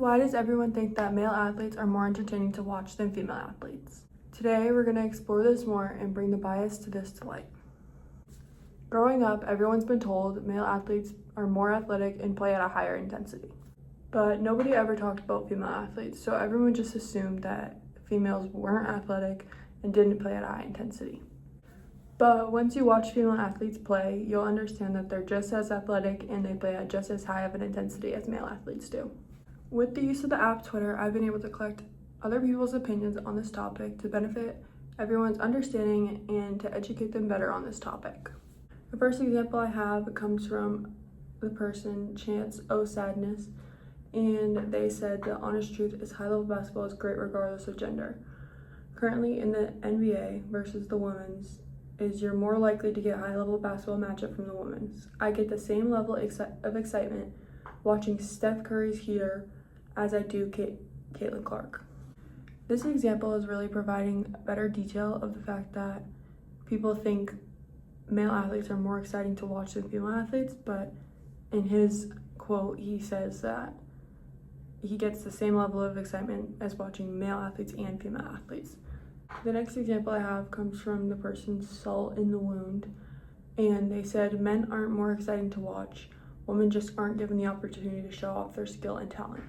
Why does everyone think that male athletes are more entertaining to watch than female athletes? Today, we're going to explore this more and bring the bias to this to light. Growing up, everyone's been told male athletes are more athletic and play at a higher intensity. But nobody ever talked about female athletes, so everyone just assumed that females weren't athletic and didn't play at a high intensity. But once you watch female athletes play, you'll understand that they're just as athletic and they play at just as high of an intensity as male athletes do. With the use of the app Twitter, I've been able to collect other people's opinions on this topic to benefit everyone's understanding and to educate them better on this topic. The first example I have comes from the person Chance O Sadness, and they said the honest truth is high-level basketball is great regardless of gender. Currently in the NBA versus the women's is you're more likely to get high-level basketball matchup from the women's. I get the same level of excitement watching Steph Curry's heater as I do Caitlin Clark. This example is really providing better detail of the fact that people think male athletes are more exciting to watch than female athletes, but in his quote, he says that he gets the same level of excitement as watching male athletes and female athletes. The next example I have comes from the person Salt in the Wound, and they said men aren't more exciting to watch, women just aren't given the opportunity to show off their skill and talent.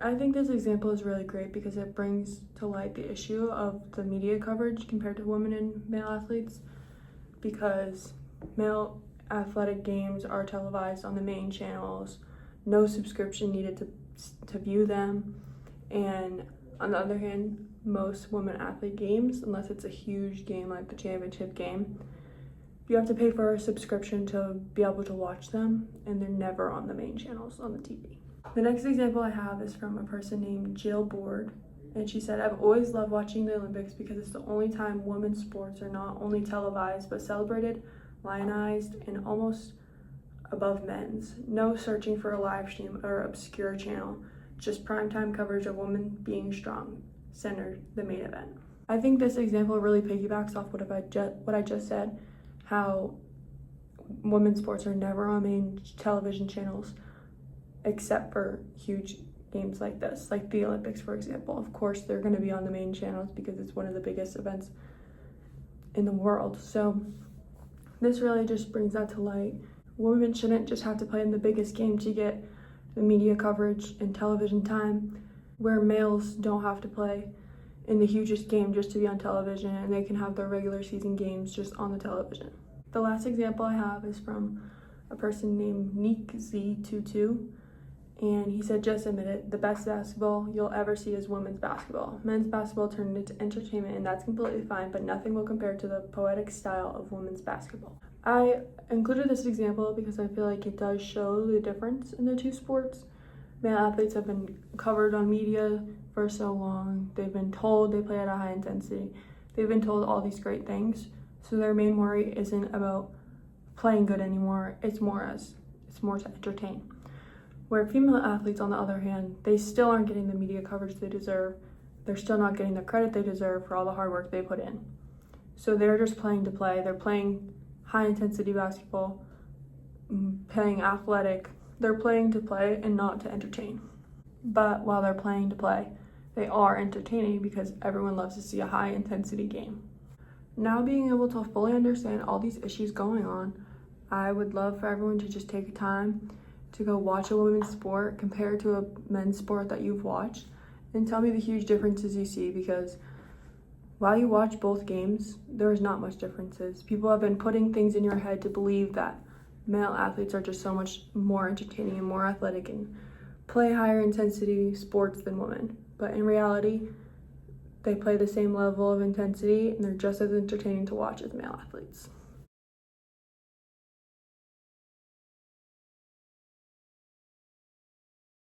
I think this example is really great because it brings to light the issue of the media coverage compared to women and male athletes, because male athletic games are televised on the main channels, no subscription needed to view them, and on the other hand, most women athlete games, unless it's a huge game like the championship game, you have to pay for a subscription to be able to watch them, and they're never on the main channels on the TV. The next example I have is from a person named Jill Board, and she said, I've always loved watching the Olympics because it's the only time women's sports are not only televised, but celebrated, lionized, and almost above men's. No searching for a live stream or obscure channel, just primetime coverage of women being strong, centered the main event. I think this example really piggybacks off what I just said, how women's sports are never on main television channels except for huge games like this, like the Olympics, for example. Of course, they're going to be on the main channels because it's one of the biggest events in the world. So this really just brings that to light. Women shouldn't just have to play in the biggest game to get the media coverage and television time, where males don't have to play in the hugest game just to be on television, and they can have their regular season games just on the television. The last example I have is from a person named NeekZ22, and he said, just admit it, the best basketball you'll ever see is women's basketball. Men's basketball turned into entertainment, and that's completely fine, but nothing will compare to the poetic style of women's basketball. I included this example because I feel like it does show the difference in the two sports. Male athletes have been covered on media for so long. They've been told they play at a high intensity. They've been told all these great things. So their main worry isn't about playing good anymore. It's more to entertain. Where female athletes, on the other hand, they still aren't getting the media coverage they deserve. They're still not getting the credit they deserve for all the hard work they put in. So they're just playing to play. They're playing high intensity basketball, playing athletic. They're playing to play and not to entertain. But while they're playing to play, they are entertaining because everyone loves to see a high intensity game. Now, being able to fully understand all these issues going on, I would love for everyone to just take time to go watch a women's sport compared to a men's sport that you've watched, and tell me the huge differences you see, because while you watch both games, there's not much differences. People have been putting things in your head to believe that male athletes are just so much more entertaining and more athletic and play higher intensity sports than women. But in reality, they play the same level of intensity and they're just as entertaining to watch as male athletes.